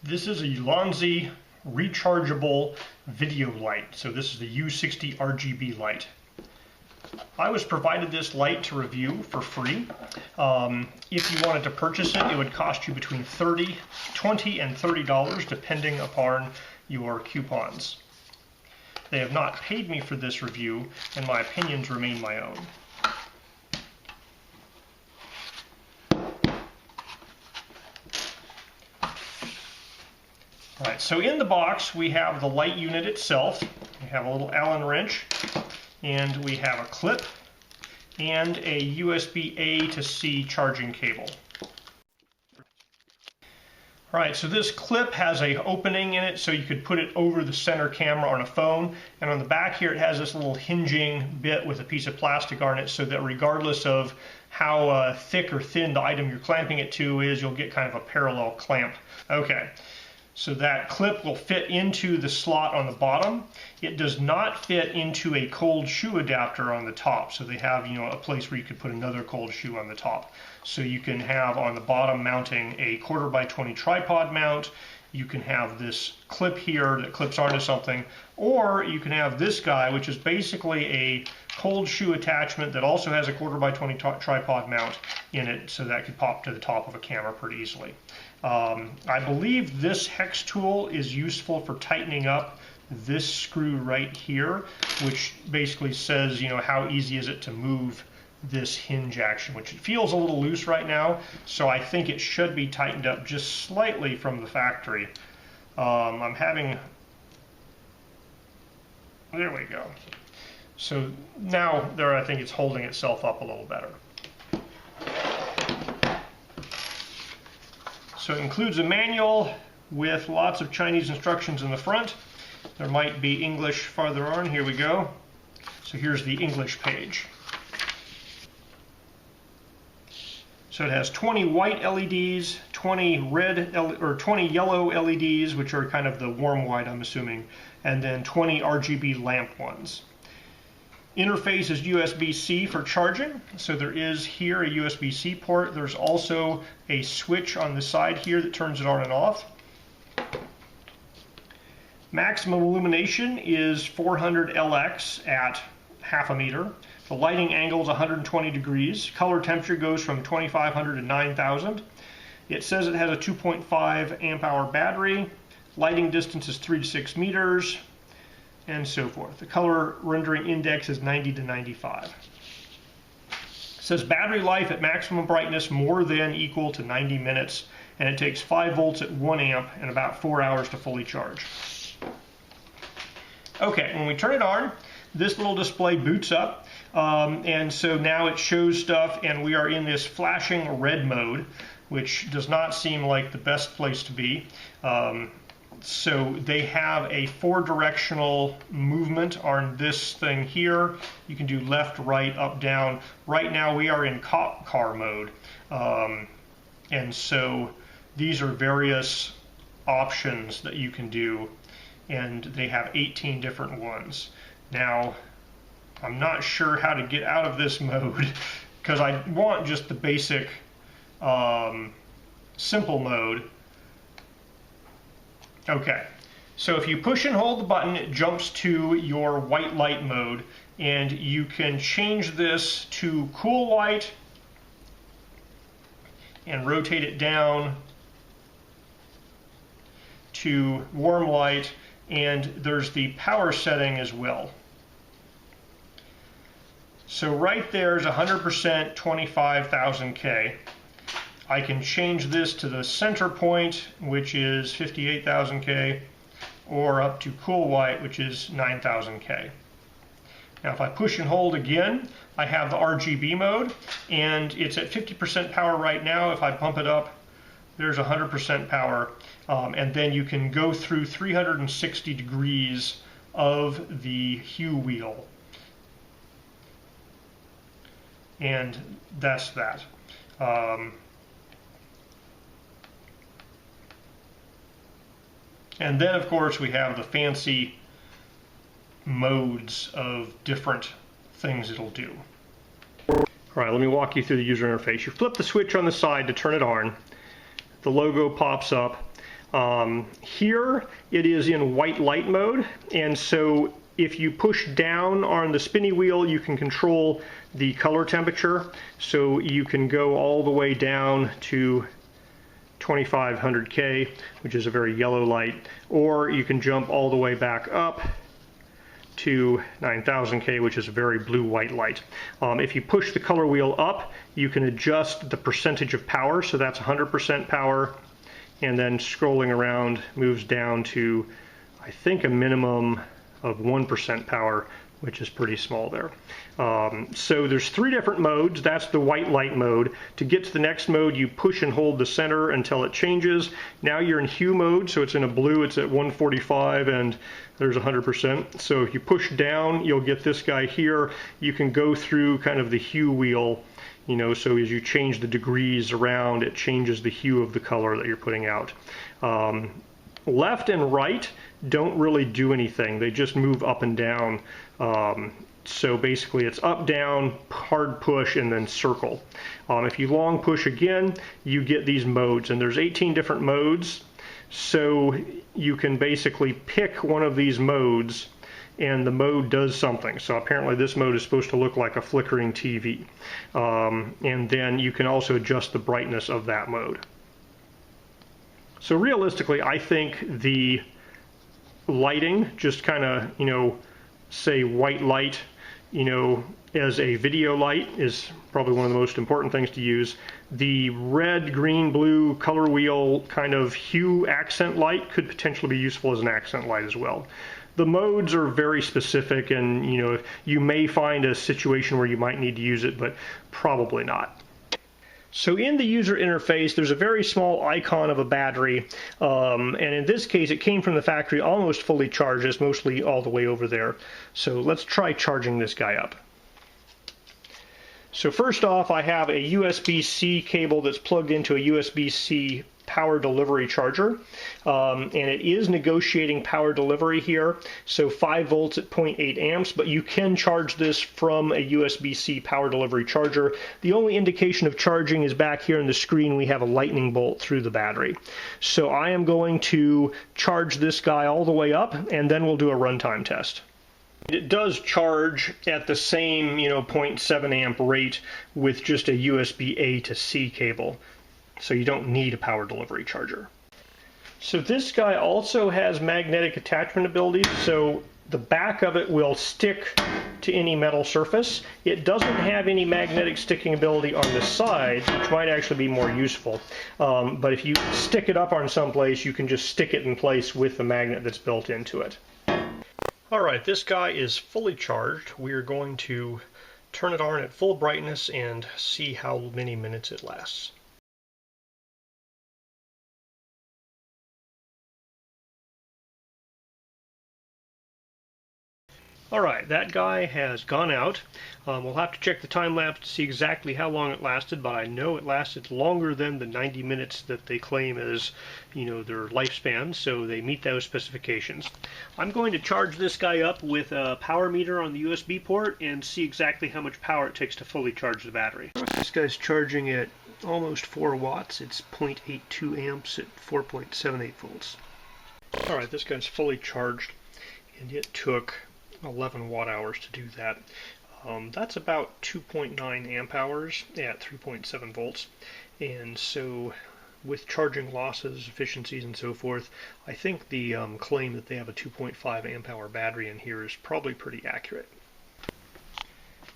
This is a ULANZI rechargeable video light. So this is the U-60 RGB light. I was provided this light to review for free. If you wanted to purchase it, it would cost you between $20 and $30 depending upon your coupons. They have not paid me for this review, and my opinions remain my own. Alright, so in the box we have the light unit itself. We have a little Allen wrench, and we have a clip and a USB A to C charging cable. Alright, so this clip has an opening in it so you could put it over the center camera on a phone, and on the back here it has this little hinging bit with a piece of plastic on it so that regardless of how thick or thin the item you're clamping it to is, you'll get kind of a parallel clamp. Okay. So that clip will fit into the slot on the bottom. It does not fit into a cold shoe adapter on the top. So they have, a place where you could put another cold shoe on the top. So you can have on the bottom mounting a 1/4x20 tripod mount. You can have this clip here that clips onto something, or you can have this guy, which is basically a cold shoe attachment that also has a 1/4x20 tripod mount in it, so that could pop to the top of a camera pretty easily. I believe this hex tool is useful for tightening up this screw right here, which basically says, how easy is it to move this hinge action, which it feels a little loose right now, so I think it should be tightened up just slightly from the factory. I'm having, there we go. So now there, I think it's holding itself up a little better. So it includes a manual with lots of Chinese instructions in the front. There might be English farther on. Here we go. So here's the English page. So it has 20 white LEDs, 20 yellow LEDs, which are kind of the warm white, I'm assuming, and then 20 RGB lamp ones. Interface is USB-C for charging, so there is here a USB-C port. There's also a switch on the side here that turns it on and off. Maximum illumination is 400 LX at 1/2 meter. The lighting angle is 120 degrees. Color temperature goes from 2500 to 9000. It says it has a 2.5 amp hour battery. Lighting distance is 3 to 6 meters, and so forth. The color rendering index is 90 to 95. It says battery life at maximum brightness more than equal to 90 minutes, and it takes 5 volts at 1 amp and about 4 hours to fully charge. Okay, when we turn it on, this little display boots up, and so now it shows stuff, and we are in this flashing red mode, which does not seem like the best place to be. So they have a 4-directional movement on this thing here. You can do left, right, up, down. Right now we are in cop car mode, and so these are various options that you can do, and they have 18 different ones. Now I'm not sure how to get out of this mode because I want just the basic simple mode. Okay, so if you push and hold the button, it jumps to your white light mode, and you can change this to cool white and rotate it down to warm light, and there's the power setting as well. So right there is 100% 25,000 K. I can change this to the center point, which is 58,000 K, or up to cool white, which is 9,000 K. Now if I push and hold again, I have the RGB mode, and it's at 50% power right now. If I pump it up, there's 100% power, and then you can go through 360 degrees of the hue wheel. And that's that. And then, of course, we have the fancy modes of different things it'll do. All right, let me walk you through the user interface. You flip the switch on the side to turn it on. The logo pops up. Here it is in white light mode, and so if you push down on the spinny wheel, you can control the color temperature. So you can go all the way down to 2500K, which is a very yellow light, or you can jump all the way back up to 9000K, which is a very blue-white light. If you push the color wheel up, you can adjust the percentage of power, so that's 100% power, and then scrolling around moves down to, I think, a minimum of 1% power, which is pretty small there. So there's 3 different modes. That's the white light mode. To get to the next mode, you push and hold the center until it changes. Now you're in hue mode, so it's in a blue, it's at 145, and there's 100%. So if you push down, you'll get this guy here. You can go through kind of the hue wheel, you know, so as you change the degrees around, it changes the hue of the color that you're putting out. Left and right don't really do anything. They just move up and down. So basically it's up, down, hard push, and then circle. If you long push again, you get these modes, and there's 18 different modes. So you can basically pick one of these modes, and the mode does something. So apparently this mode is supposed to look like a flickering TV. And then you can also adjust the brightness of that mode. So realistically, I think the lighting, just kind of, you know, say white light, you know, as a video light is probably one of the most important things to use. The red, green, blue color wheel kind of hue accent light could potentially be useful as an accent light as well. The modes are very specific, and you know, you may find a situation where you might need to use it, but probably not. So in the user interface, there's a very small icon of a battery, and in this case it came from the factory almost fully charged. It's mostly all the way over there. So let's try charging this guy up. So first off, I have a USB-C cable that's plugged into a USB-C power delivery charger, and it is negotiating power delivery here, so 5 volts at 0.8 amps, but you can charge this from a USB-C power delivery charger. The only indication of charging is back here on the screen. We have a lightning bolt through the battery. So I am going to charge this guy all the way up, and then we'll do a runtime test. It does charge at the same, you know, 0.7 amp rate with just a USB-A to C cable. So you don't need a power delivery charger. So this guy also has magnetic attachment abilities, so the back of it will stick to any metal surface. It doesn't have any magnetic sticking ability on the sides, which might actually be more useful. But if you stick it up on someplace, you can just stick it in place with the magnet that's built into it. Alright, this guy is fully charged. We're going to turn it on at full brightness and see how many minutes it lasts. Alright, that guy has gone out. We'll have to check the time lapse to see exactly how long it lasted, but I know it lasted longer than the 90 minutes that they claim as, you know, their lifespan, so they meet those specifications. I'm going to charge this guy up with a power meter on the USB port and see exactly how much power it takes to fully charge the battery. This guy's charging at almost 4 watts. It's 0.82 amps at 4.78 volts. Alright, this guy's fully charged, and it took 11 watt hours to do that. That's about 2.9 amp hours at 3.7 volts, and so with charging losses, efficiencies, and so forth, I think the claim that they have a 2.5 amp hour battery in here is probably pretty accurate.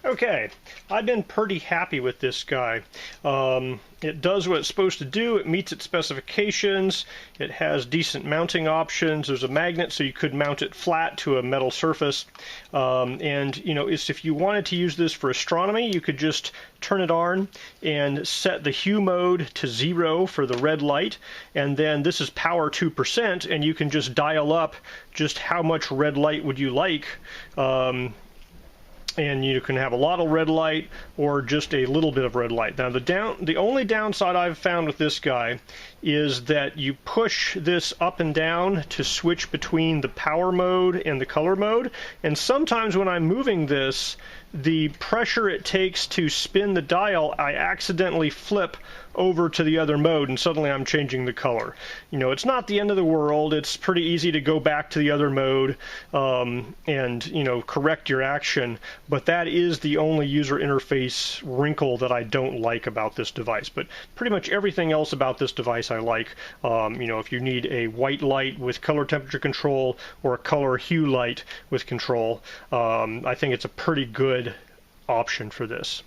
Okay, I've been pretty happy with this guy. It does what it's supposed to do. It meets its specifications. It has decent mounting options. There's a magnet, so you could mount it flat to a metal surface. And you know, if you wanted to use this for astronomy, you could just turn it on and set the hue mode to 0 for the red light, and then this is power 2%, and you can just dial up just how much red light would you like. And you can have a lot of red light or just a little bit of red light. Now the only downside I've found with this guy is that you push this up and down to switch between the power mode and the color mode, and sometimes when I'm moving this, the pressure it takes to spin the dial, I accidentally flip over to the other mode and suddenly I'm changing the color. You know, it's not the end of the world. It's pretty easy to go back to the other mode and, you know, correct your action, but that is the only user interface wrinkle that I don't like about this device. But pretty much everything else about this device I like. You know, if you need a white light with color temperature control or a color hue light with control, I think it's a pretty good option for this.